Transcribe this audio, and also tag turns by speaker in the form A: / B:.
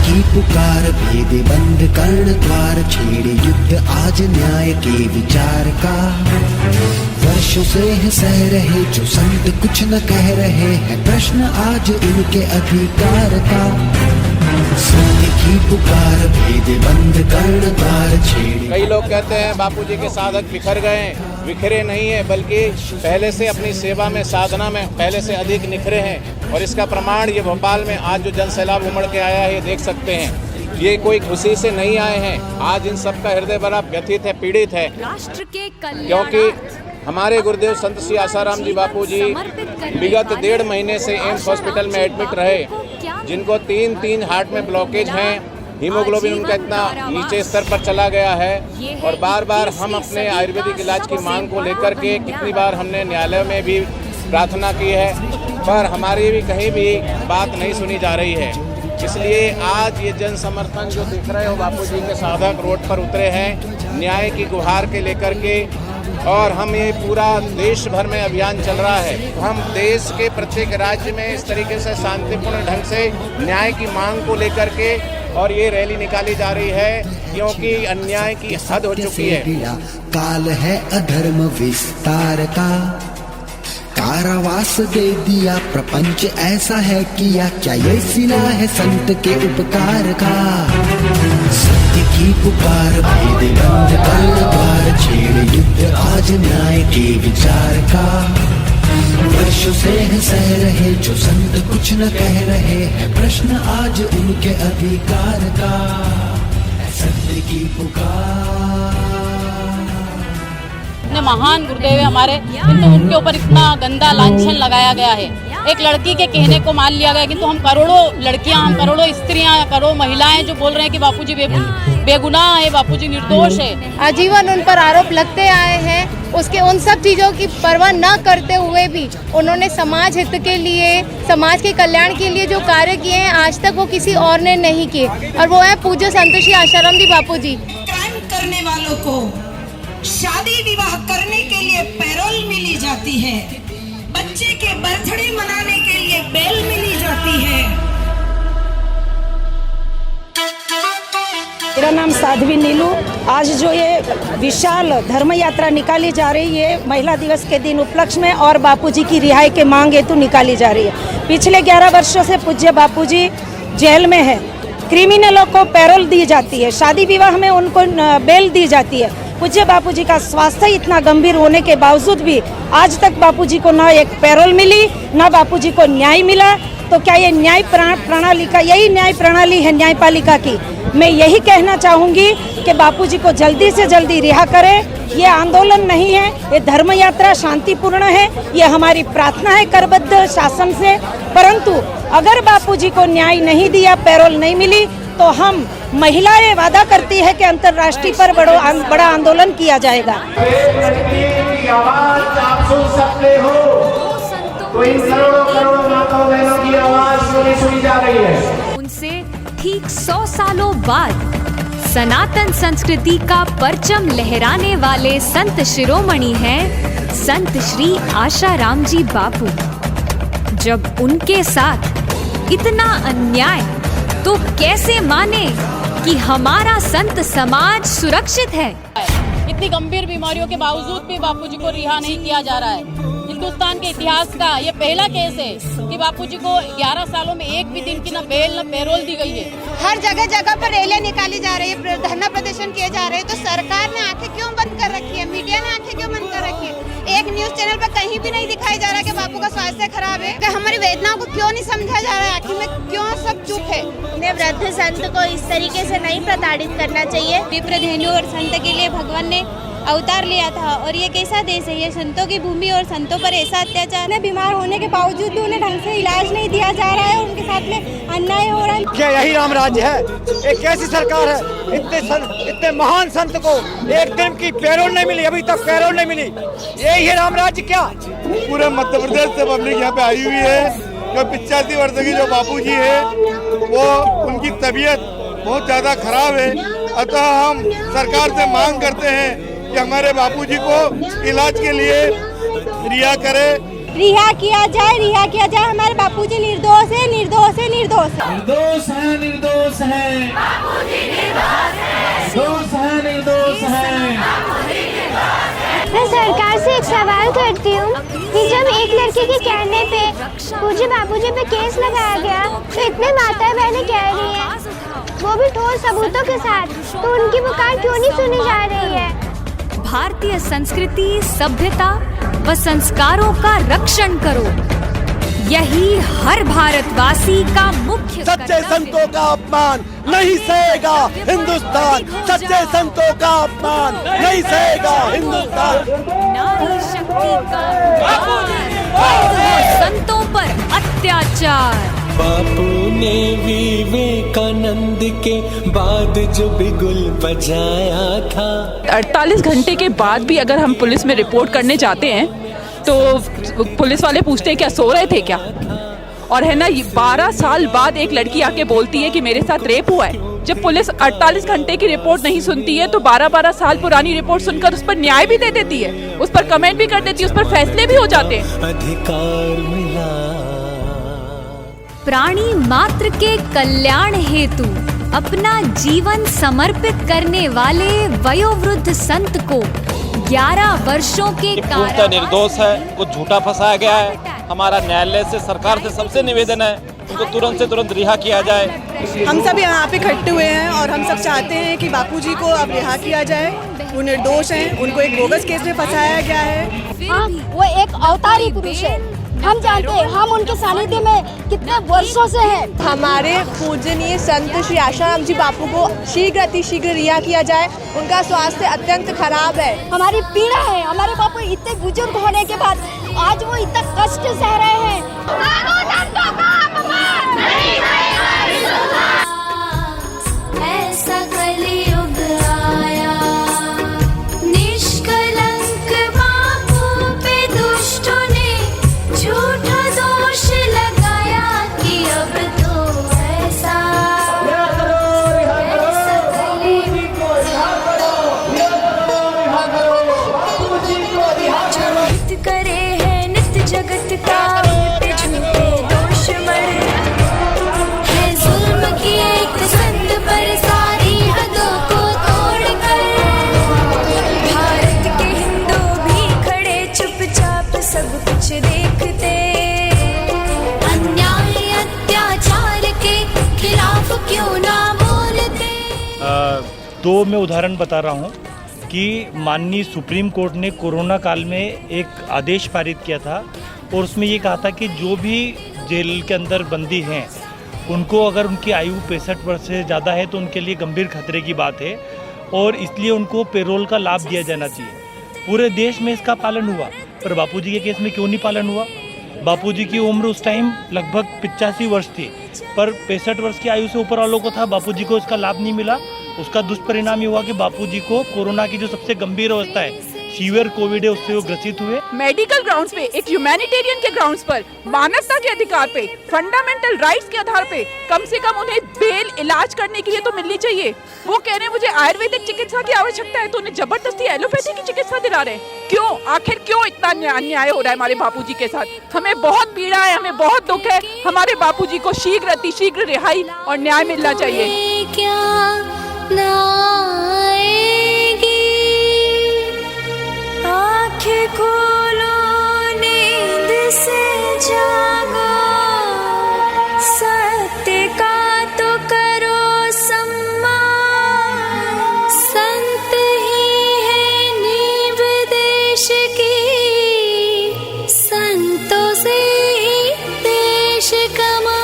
A: की पुकार भेद बंद कर्ण द्वार छेड़े युद्ध आज न्याय के विचार का। वर्षों से है सह रहे जो संत कुछ न कह रहे हैं प्रश्न आज इनके अधिकार का। सत्य की पुकार भेद बंद कर्ण द्वार छेड़े।
B: कई लोग कहते हैं बापूजी के साधक बिखर गए, बिखरे नहीं है बल्कि पहले से अपनी सेवा में साधना में पहले से अधिक निखरे हैं। और इसका प्रमाण ये भोपाल में आज जो जन सैलाब उमड़ के आया है ये देख सकते हैं। ये कोई खुशी से नहीं आए हैं, आज इन सबका हृदय बड़ा व्यथित है, पीड़ित है।
C: राष्ट्र के
B: क्योंकि हमारे गुरुदेव संत श्री आसाराम जी बापू जी विगत 1.5 महीने से एम्स हॉस्पिटल में एडमिट रहे, जिनको 3 हार्ट में ब्लॉकेज हैं, हीमोग्लोबिन उनका इतना नीचे स्तर पर चला गया है। और बार बार हम अपने आयुर्वेदिक इलाज की मांग को लेकर के कितनी बार हमने न्यायालय में भी प्रार्थना की है, पर हमारी भी कहीं भी बात नहीं सुनी जा रही है। इसलिए आज ये जन समर्थन जो दिख रहे हो बापू जी के साधक रोड पर उतरे हैं न्याय की गुहार के लेकर के। और हम ये पूरा देश भर में अभियान चल रहा है, हम देश के प्रत्येक राज्य में इस तरीके से शांतिपूर्ण ढंग से न्याय की मांग को लेकर के और ये रैली निकाली जा रही है, क्योंकि अन्याय की हद हो चुकी है।
A: काल है अधर्म विस्तार का, कारावास दे दिया प्रपंच ऐसा है किया, क्या ये सिला है संत के उपकार का। सत्य की पुकार भेद बंद कर्ण द्वार छेड़े युद्ध आज न्याय के विचार का। वर्षों से है सह रहे जो संत कुछ न कह रहे हैं प्रश्न आज उनके अधिकार का। सत्य की पुकार।
D: इतने महान गुरुदेव है हमारे, किंतु उनके ऊपर इतना गंदा लांछन लगाया गया है। एक लड़की के कहने को मान लिया गया, किंतु हम करोड़ों लड़कियां, हम करोड़ों स्त्रियां, करोड़ों महिलाएं जो बोल रहे हैं कि बापूजी बेगुनाह है, बापूजी निर्दोष है।
E: आजीवन उन पर आरोप लगते आए हैं, उसके उन सब चीज़ों की परवाह न करते हुए भी उन्होंने समाज हित के लिए, समाज के कल्याण के लिए जो कार्य किए हैं आज तक वो किसी और ने नहीं किए। और वो है पूज्य संत श्री आसाराम जी बापू जी।
F: क्राइम करने वालों को शादी विवाह करने के लिए पैरोल मिली जाती है, बच्चे के बर्थडे मनाने के लिए बेल मिली जाती है।
G: मेरा नाम साध्वी नीलू। आज जो ये विशाल धर्म यात्रा निकाली जा रही है महिला दिवस के दिन उपलक्ष्य में और बापूजी की रिहाई के मांग हेतु निकाली जा रही है। पिछले 11 वर्षों से पूज्य बापूजी जेल में है, क्रिमिनलों को पैरोल दी जाती है, शादी विवाह में उनको बेल दी जाती है। पूज्य बापूजी का स्वास्थ्य इतना गंभीर होने के बावजूद भी आज तक बापूजी को न एक पैरोल मिली, न बापूजी को न्याय मिला। तो क्या ये न्याय प्रणाली का, यही न्याय प्रणाली है न्यायपालिका की? मैं यही कहना चाहूँगी कि बापूजी को जल्दी से जल्दी रिहा करें। ये आंदोलन नहीं है, ये धर्म यात्रा शांतिपूर्ण है, ये हमारी प्रार्थना है करबद्ध शासन से। परंतु अगर बापूजी को न्याय नहीं दिया, पैरोल नहीं मिली, तो हम महिलाएं वादा करती है कि अंतर्राष्ट्रीय पर बड़ा आंदोलन किया जाएगा।
B: आप सुन सकते हो तो इन करोड़ों माताओं बहनों की आवाज सुनी जा रही है।
C: उनसे ठीक 100 सालों बाद सनातन संस्कृति का परचम लहराने वाले संत शिरोमणि हैं संत श्री आसाराम जी बापू। जब उनके साथ इतना अन्याय, तो कैसे माने कि हमारा संत समाज सुरक्षित है।
D: इतनी गंभीर बीमारियों के बावजूद भी बापूजी को रिहा नहीं किया जा रहा है। हिंदुस्तान के इतिहास का ये पहला केस है कि बापूजी को 11 सालों में एक भी दिन की न बेल न पैरोल दी गई है।
E: हर जगह जगह पर रैलियां निकाली जा रही है, धरना प्रदर्शन किए जा रहे हैं, तो सरकार ने आंखें क्यों बंद कर रखी है, मीडिया ने आंखें क्यों बंद कर रखी है? एक न्यूज चैनल पर कहीं भी नहीं दिखाई जा रहा कि बापू का स्वास्थ्य खराब है, कि हमारी वेदनाओं को क्यों नहीं समझा जा रहा है, आखिर में क्यों सब चुप है?
H: वृद्ध संत को इस तरीके से नहीं प्रताड़ित करना चाहिए।
I: विप्र धेनु और संत के लिए भगवान ने अवतार लिया था, और ये कैसा देश है, ये संतों की भूमि और संतों पर ऐसा अत्याचार।
G: उन्हें बीमार होने के बावजूद भी उन्हें ढंग से इलाज नहीं दिया जा रहा है, और उनके साथ में अन्याय हो रहा है।
J: क्या यही राम राज्य है? एक कैसी सरकार है? इतने महान संत को एक दिन की पैरोल नहीं मिली, अभी तक पैरोल नहीं मिली। यही है राम राज्य क्या?
K: पूरे मध्य प्रदेश से पब्लिक यहाँ पे आई हुई है। जो 85 वर्ष की जो बापूजी है वो उनकी तबीयत बहुत ज़्यादा खराब है, अतः हम सरकार से मांग करते हैं कि हमारे बापूजी को इलाज के लिए रिहा करे
I: रिहा किया जाए। हमारे बापूजी निर्दोष है, निर्दोष है, निर्दोष है।
J: निर्दोष है, निर्दोष है, निर्दोष है, निर्दोष है।
H: मैं सरकार से एक सवाल करती हूँ कि जब एक लड़के के कहने पे पूज्य बापूजी पे केस लगाया गया तो इतने माताएं बहनें कह रही हैं, वो भी ठोस सबूतों के साथ, तो उनकी पुकार क्यों नहीं सुनी जा रही है?
C: भारतीय संस्कृति, सभ्यता व संस्कारों का रक्षण करो, यही हर भारतवासी का मुख्य
J: सच्चे संतों का अपमान नहीं सहेगा हिंदुस्तान। सच्चे संतों का अपमान नहीं सहेगा हिंदुस्तान।
C: नारी शक्ति का संतों पर अत्याचार।
A: बापू ने विवेकानंद के बाद जो बिगुल बजाया था।
L: 48 घंटे के बाद भी अगर हम पुलिस में रिपोर्ट करने जाते हैं तो पुलिस वाले पूछते हैं क्या सो रहे थे क्या? और है ना, 12 साल बाद एक लड़की आके बोलती है कि मेरे साथ रेप हुआ है। जब पुलिस 48 घंटे की रिपोर्ट नहीं सुनती है तो 12-12 साल पुरानी रिपोर्ट सुनकर उस पर न्याय भी दे देती है, उस पर कमेंट भी कर देती है, उस पर फैसले भी हो जाते हैं।
A: अधिकार मिला।
C: प्राणी मात्र के कल्याण हेतु अपना जीवन समर्पित करने वाले वयोवृद्ध संत को 11 वर्षों के
M: पूर्णतः निर्दोष है, कुछ झूठा फंसाया गया है। हमारा न्यायालय से, सरकार से सबसे निवेदन है उनको तुरंत से तुरंत रिहा किया जाए।
N: हम सब यहाँ पे इकट्ठे हुए हैं और हम सब चाहते हैं कि बापूजी को अब रिहा किया जाए। वो निर्दोष हैं, उनको एक बोगस केस में फंसाया गया है।
I: हाँ, वो एक अवतारी पुरुष है। हम जानते हैं, हम उनके सानिध्य में कितने वर्षों से हैं।
N: हमारे पूजनीय संत श्री आशाराम जी बापू को शीघ्र अतिशीघ्र रिहा किया जाए। उनका स्वास्थ्य अत्यंत खराब है।
I: हमारी पीड़ा है, हमारे बापू इतने बुजुर्ग होने के बाद आज वो इतना कष्ट सह रहे हैं।
H: ऐसा कलयुग आया, निष्कलंक बापू पे दुष्टों ने झूठा दोष लगाया कि अब तो ऐसा करे है नित्य जगत का झूठे दोष मर है, जुल्म की एक संत पर सारी हदों को तोड़कर भारत के हिंदू भी खड़े चुपचाप सब कुछ देखते, अन्याय अत्याचार के खिलाफ क्यों ना बोलते।
O: दो मैं उदाहरण बता रहा हूँ कि माननीय सुप्रीम कोर्ट ने कोरोना काल में एक आदेश पारित किया था और उसमें ये कहा था कि जो भी जेल के अंदर बंदी हैं उनको अगर उनकी आयु 65 वर्ष से ज़्यादा है तो उनके लिए गंभीर खतरे की बात है और इसलिए उनको पेरोल का लाभ दिया जाना चाहिए। पूरे देश में इसका पालन हुआ, पर बापूजी के केस में क्यों नहीं पालन हुआ? बापूजी की उम्र उस टाइम लगभग 85 वर्ष थी, पर 65 वर्ष की आयु से ऊपर वालों को था, बापूजी को इसका लाभ नहीं मिला। उसका दुष्परिणाम ये हुआ कि बापूजी को कोरोना की जो सबसे गंभीर अवस्था है, सीवियर कोविड है, उससे वो ग्रसित हुए।
L: मेडिकल ग्राउंड्स पे, एक ह्यूमैनिटेरियन के ग्राउंड्स पर, मानवता के अधिकार पे, फंडामेंटल राइट्स के आधार पे कम से कम उन्हें बेल इलाज करने के लिए तो मिलनी चाहिए। वो कह रहे हैं मुझे आयुर्वेदिक चिकित्सा की आवश्यकता है तो उन्हें जबरदस्ती एलोपैथी की चिकित्सा दिला रहे हैं। क्यों? आखिर क्यों इतना अन्याय हो रहा है हमारे बापूजी के साथ? हमें बहुत पीड़ा है, हमें बहुत दुख है। हमारे बापूजी को शीघ्र अतिशीघ्र रिहाई और न्याय मिलना चाहिए।
H: आँखें खोलो, नींद से जागो, सत्य का तो करो सम्मान। संत ही है नींव देश की, संतों से ही देश कमा।